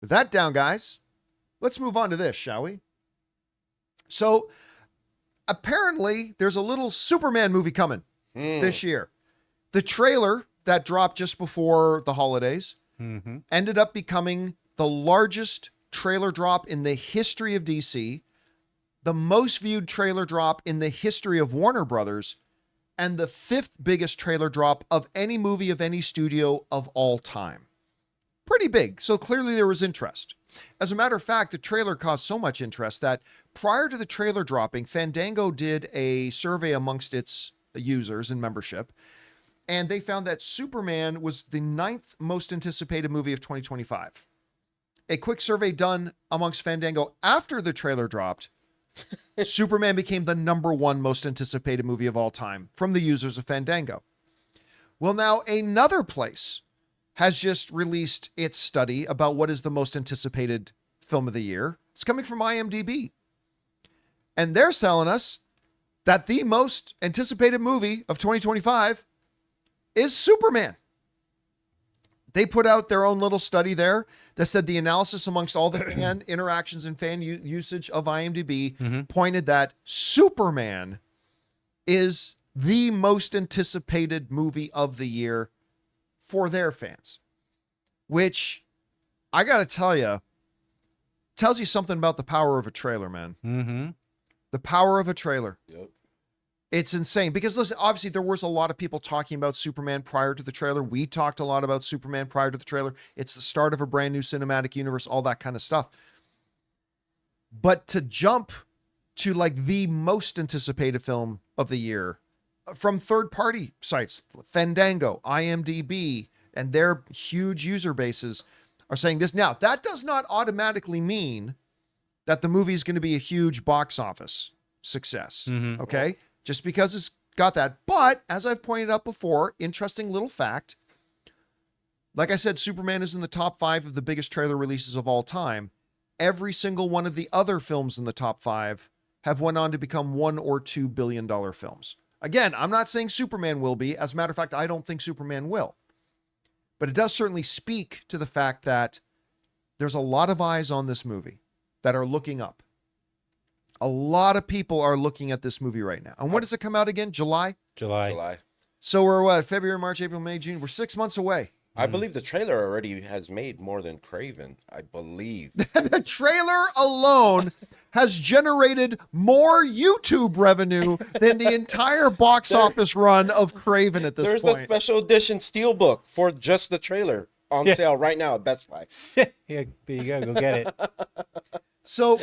With that down, guys, let's move on to this, shall we? So, apparently, there's a little Superman movie coming this year. The trailer that dropped just before the holidays ended up becoming the largest trailer drop in the history of DC, the most viewed trailer drop in the history of Warner Brothers, and the 5th biggest trailer drop of any movie of any studio of all time. Pretty big. So clearly there was interest. As a matter of fact, the trailer caused so much interest that prior to the trailer dropping, Fandango did a survey amongst its users and membership, and they found that Superman was the 9th most anticipated movie of 2025. A quick survey done amongst Fandango after the trailer dropped, Superman became the #1 most anticipated movie of all time from the users of Fandango. Well, now another place has just released its study about what is the most anticipated film of the year. It's coming from IMDB. And they're telling us that the most anticipated movie of 2025 is Superman. They put out their own little study there that said the analysis amongst all the fan interactions and fan usage of IMDb pointed that Superman is the most anticipated movie of the year for their fans, which I got to tell you, tells you something about the power of a trailer, man. The power of a trailer. Yep. It's insane because listen, obviously there was a lot of people talking about Superman prior to the trailer. We talked a lot about Superman prior to the trailer. It's the start of a brand new cinematic universe, all that kind of stuff. But to jump to like the most anticipated film of the year from third-party sites, Fandango, IMDb, and their huge user bases are saying this. Now, that does not automatically mean that the movie is going to be a huge box office success. Okay? Just because it's got that. But as I've pointed out before, interesting little fact. Like I said, Superman is in the top 5 of the biggest trailer releases of all time. Every single one of the other films in the top 5 have went on to become $1 or $2 billion films. Again, I'm not saying Superman will be. As a matter of fact, I don't think Superman will. But it does certainly speak to the fact that there's a lot of eyes on this movie that are looking up. A lot of people are looking at this movie right now. And when does it come out again? July? July. So we're what? February, March, April, May, June. We're 6 months away. I believe the trailer already has made more than Craven. I believe. The trailer alone has generated more YouTube revenue than the entire box office run of Craven at this There's point. a special edition steelbook for just the trailer on sale right now at Best Buy. Yeah, there you go. Go get it. So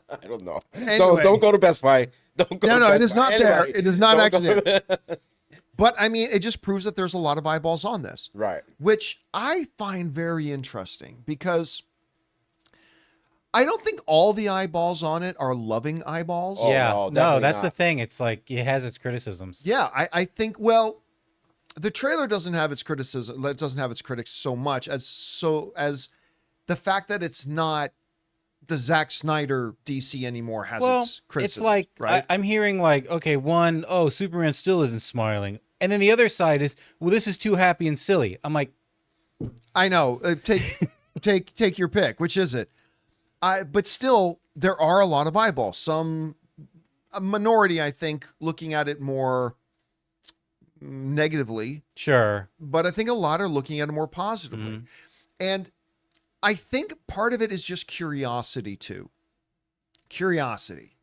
I don't know. Anyway. Don't go to Best Buy. Don't go to no, Best it is Buy. not there. Anyway, It is not don't actually go- there. But I mean, it just proves that there's a lot of eyeballs on this. Right. Which I find very interesting because I don't think all the eyeballs on it are loving eyeballs. Oh, yeah, no, no, definitely that's the not. thing. It's like it has its criticisms. Yeah, I think, well, the trailer doesn't have its criticism. It doesn't have its critics so much as the fact that it's not the Zack Snyder DC anymore has Well, its criticism. it's like right? I'm hearing like, okay, Superman still isn't smiling, and then the other side is, well, this is too happy and silly. I'm like, I know. Take your pick. Which is it? But still, there are a lot of eyeballs. A minority, I think, looking at it more negatively. sure, But I think a lot are looking at it more positively. And I think part of it is just curiosity too. Curiosity.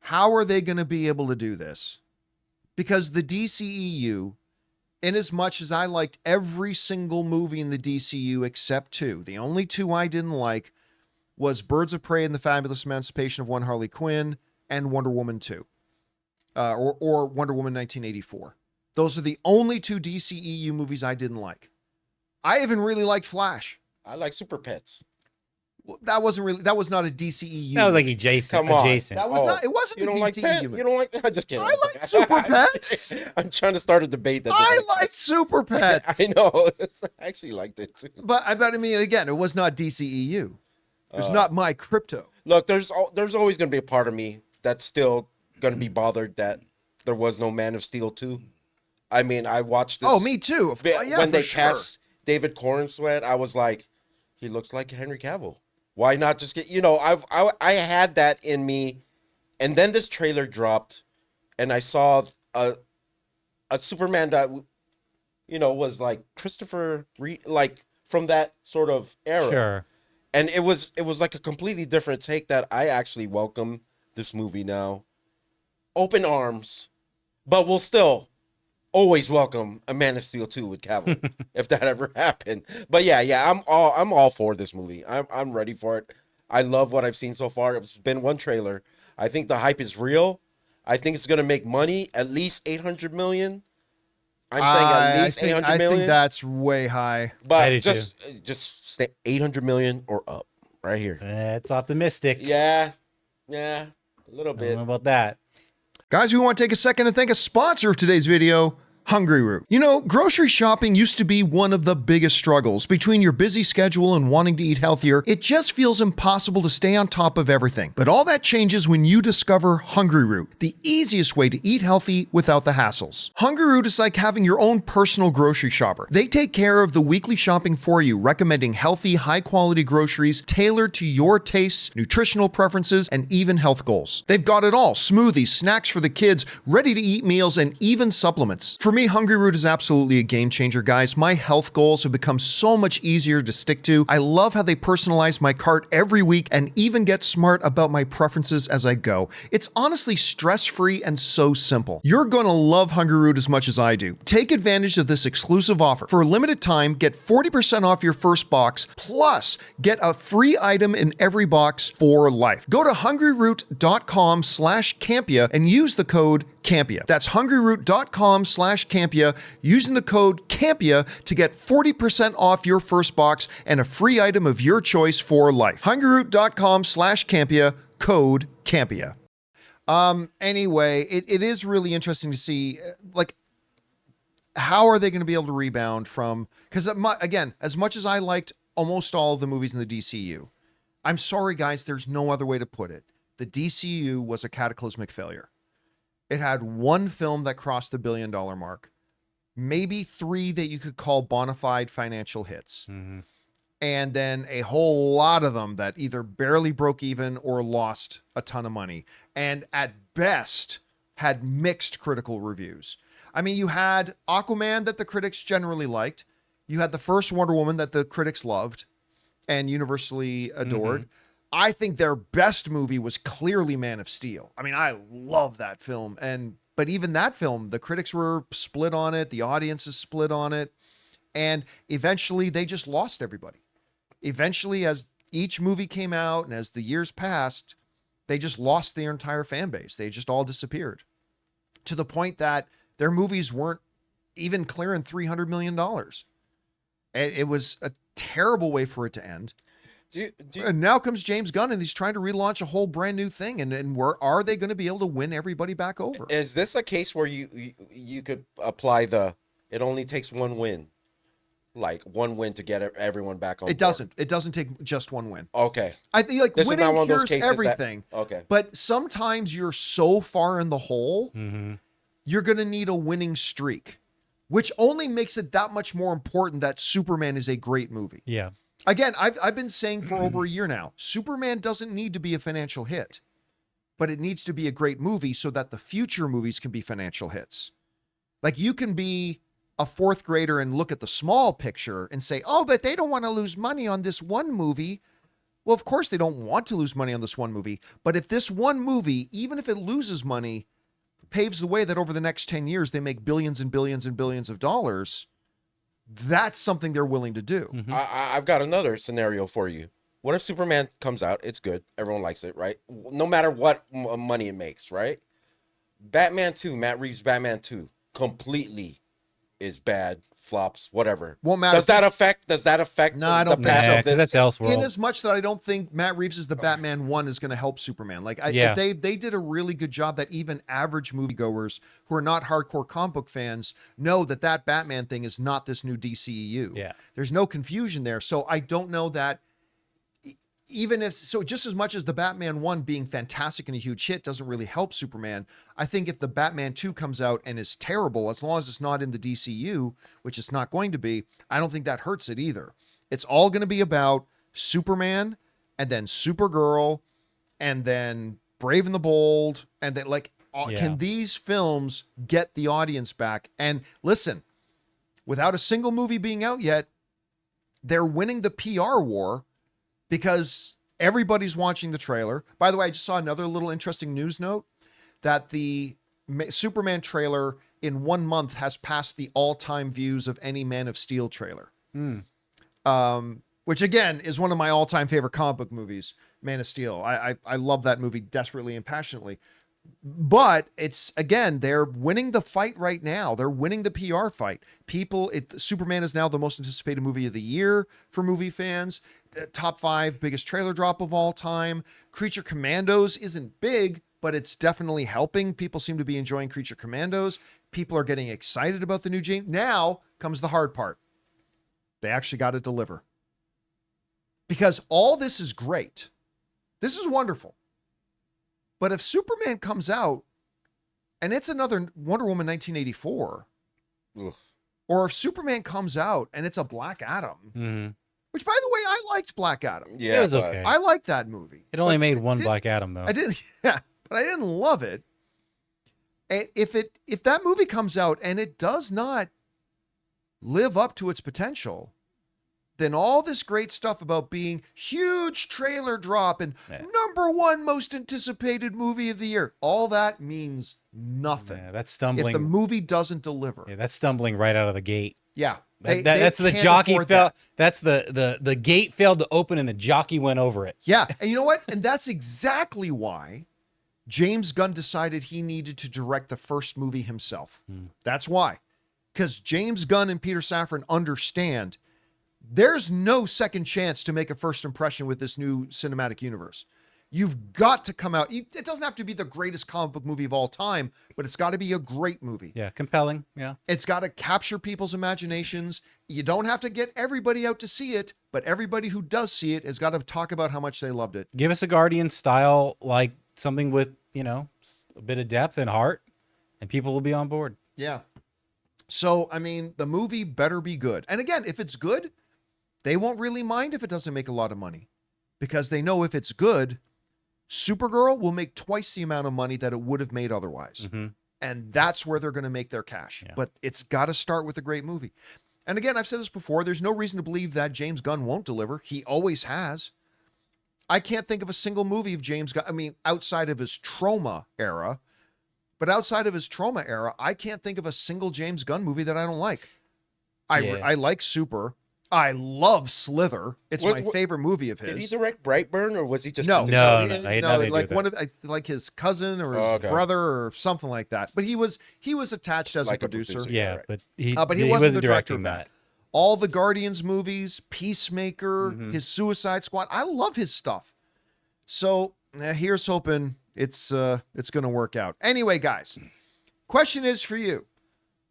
How are they going to be able to do this? Because the DCEU, in as much as I liked every single movie in the DCU except 2, the only 2 I didn't like was Birds of Prey and the Fabulous Emancipation of One Harley Quinn and Wonder Woman 2. Or Wonder Woman 1984. Those are the only 2 DCEU movies I didn't like. I even really liked Flash. I like Super Pets. Well, that was not a DCEU. that was like adjacent. Come on. Adjacent. That was not. It wasn't You a don't like DCEU. Pets? movie. You don't like? I just kidding. I like Super Pets. I'm trying to start a debate. That I doesn't like exist. Super Pets. I know. I actually liked it too. But I mean, again, it was not DCEU. It was not my crypto. Look, there's always going to be a part of me that's still going to be bothered that there was no Man of Steel 2. I mean, I watched this. Oh, me too. When they cast David Cornsweet, I was like, he looks like Henry Cavill. Why not just get, I had that in me, and then this trailer dropped, and I saw a Superman that, was like Christopher Reeve, like from that sort of era. Sure. And it was like a completely different take that I actually welcome this movie now. Open arms, but we'll still always welcome a Man of Steel 2 with Cavill if that ever happened. But yeah, I'm all for this movie. I'm ready for it. I love what I've seen so far. It's been one trailer. I think the hype is real. I think it's gonna make money, at least 800 million. I'm saying at least 800 million. I think that's way high. But just stay 800 million or up right here. It's optimistic. Yeah, a little I don't bit. know about that. Guys, we want to take a second to thank a sponsor of today's video, Hungryroot. You know, grocery shopping used to be one of the biggest struggles. Between your busy schedule and wanting to eat healthier, it just feels impossible to stay on top of everything. But all that changes when you discover Hungryroot, the easiest way to eat healthy without the hassles. Hungryroot is like having your own personal grocery shopper. They take care of the weekly shopping for you, recommending healthy, high-quality groceries tailored to your tastes, nutritional preferences, and even health goals. They've got it all: smoothies, snacks for the kids, ready-to-eat meals, and even supplements. For me, Hungryroot is absolutely a game changer, guys. My health goals have become so much easier to stick to. I love how they personalize my cart every week and even get smart about my preferences as I go. It's honestly stress-free and so simple. You're gonna love Hungryroot as much as I do. Take advantage of this exclusive offer. For a limited time, get 40% off your first box, plus get a free item in every box for life. Go to hungryroot.com/Campea and use the code Campea. That's hungryroot.com/Campea, using the code Campea to get 40% off your first box and a free item of your choice for life. hungryroot.com/Campea, code Campea. Anyway, it is really interesting to see, like, how are they going to be able to rebound from, because again, as much as I liked almost all of the movies in the DCU, I'm sorry, guys, there's no other way to put it. The DCU was a cataclysmic failure. It had one film that crossed the $1 billion mark, maybe 3 that you could call bona fide financial hits. Mm-hmm. And then a whole lot of them that either barely broke even or lost a ton of money. And at best had mixed critical reviews. I mean, you had Aquaman that the critics generally liked. You had the first Wonder Woman that the critics loved and universally adored. Mm-hmm. I think their best movie was clearly Man of Steel. I mean, I love that film. But even that film, the critics were split on it. The audience is split on it. And eventually they just lost everybody. Eventually, as each movie came out and as the years passed, they just lost their entire fan base. They just all disappeared to the point that their movies weren't even clearing $300 million. It was a terrible way for it to end. And now comes James Gunn, and he's trying to relaunch a whole brand new thing. And where are they going to be able to win everybody back over? Is this a case where you could apply it only takes one win? Like one win to get everyone back on board? It doesn't take just one win. Okay. I think like this winning is not one of those cures cases everything. Okay. But sometimes you're so far in the hole, Mm-hmm. you're going to need a winning streak, which only makes it that much more important that Superman is a great movie. Yeah. Again, I've been saying for over a year now, Superman doesn't need to be a financial hit, but it needs to be a great movie so that the future movies can be financial hits. Like, you can be a fourth grader and look at the small picture and say, oh, but they don't want to lose money on this one movie. Well, of course they don't want to lose money on this one movie. But if this one movie, even if it loses money, paves the way that over the next 10 years, they make billions and billions and billions of dollars, that's something they're willing to do. Mm-hmm. I've got another scenario for you. What if Superman comes out? It's good. Everyone likes it, right? No matter what money it makes, right? Batman 2, Matt Reeves' Batman 2, completely is bad, flops, whatever. Won't matter. Does that affect No, I don't the think path so. of this? That's Elseworld. In as much that I don't think Matt Reeves is the Batman 1 is going to help Superman. Like, they did a really good job that even average moviegoers who are not hardcore comic book fans know that Batman thing is not this new DCEU. Yeah. There's no confusion there. So I don't know that just as much as the Batman 1 being fantastic and a huge hit doesn't really help Superman, I think if the Batman 2 comes out and is terrible, as long as it's not in the DCU, which it's not going to be, I don't think that hurts it either. It's all going to be about Superman and then Supergirl and then Brave and the Bold. And then can these films get the audience back? And listen, without a single movie being out yet, they're winning the PR war because everybody's watching the trailer. By the way, I just saw another little interesting news note that the Superman trailer in 1 month has passed the all-time views of any Man of Steel trailer. Which again is one of my all-time favorite comic book movies, Man of Steel. I love that movie desperately and passionately. But it's, again, they're winning the fight right now. They're winning the PR fight. Superman is now the most anticipated movie of the year for movie fans. Top 5 biggest trailer drop of all time. Creature Commandos isn't big, but it's definitely helping. People seem to be enjoying Creature Commandos. People are getting excited about the new James. Now comes the hard part. They actually got to deliver. Because all this is great. This is wonderful. But if Superman comes out and it's another Wonder Woman 1984, or if Superman comes out and it's a Black Adam, which, by the way, I liked Black Adam. Yeah, it was okay. I liked that movie. It only made one Black Adam, though. I did, yeah, but I didn't love it. If that movie comes out and it does not live up to its potential, then all this great stuff about being huge trailer drop and #1 most anticipated movie of the year, all that means nothing. Yeah, that's stumbling. If the movie doesn't deliver. Yeah, that's stumbling right out of the gate. Yeah. That's the can't jockey afford fell. that. That's the gate failed to open and the jockey went over it. Yeah. And you know what? And that's exactly why James Gunn decided he needed to direct the first movie himself. That's why. Because James Gunn and Peter Safran understand there's no second chance to make a first impression with this new cinematic universe. You've got to come out. It doesn't have to be the greatest comic book movie of all time, but it's got to be a great movie. Yeah, compelling. Yeah. It's got to capture people's imaginations. You don't have to get everybody out to see it, but everybody who does see it has got to talk about how much they loved it. Give us a Guardian style, like something with, a bit of depth and heart, and people will be on board. Yeah. So, I mean, the movie better be good. And again, if it's good, they won't really mind if it doesn't make a lot of money, because they know if it's good, Supergirl will make twice the amount of money that it would have made otherwise. And that's where they're going to make their cash. Yeah. But it's got to start with a great movie. And again, I've said this before, there's no reason to believe that James Gunn won't deliver. He always has. I can't think of a single movie of James Gunn, outside of his Trauma era, but outside of his Trauma era, I can't think of a single James Gunn movie that I don't like. I like Super. I love Slither. It's my favorite movie of his. Did he direct Brightburn, or was he just No, like one of like his cousin or his brother or something like that. But he was attached as a producer. Yeah, right. but he wasn't the director of directing that. All the Guardians movies, Peacemaker, his Suicide Squad. I love his stuff. So here's hoping it's going to work out. Anyway, guys, question is for you.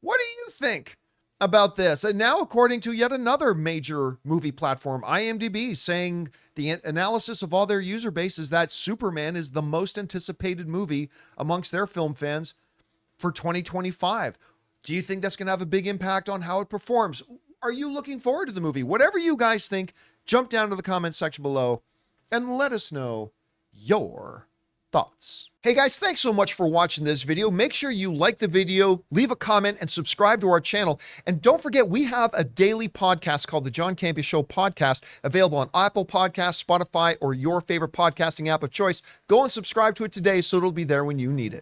What do you think about this? And now, according to yet another major movie platform, IMDB, saying the analysis of all their user base is that Superman is the most anticipated movie amongst their film fans for 2025. Do you think that's going to have a big impact on how it performs? Are you looking forward to the movie? Whatever you guys think, jump down to the comment section below and let us know your thoughts. Hey guys, thanks so much for watching this video. Make sure you like the video, leave a comment, and subscribe to our channel. And don't forget, we have a daily podcast called the John Campea Show podcast, available on Apple Podcasts, Spotify, or your favorite podcasting app of choice. Go and subscribe to it today so it'll be there when you need it.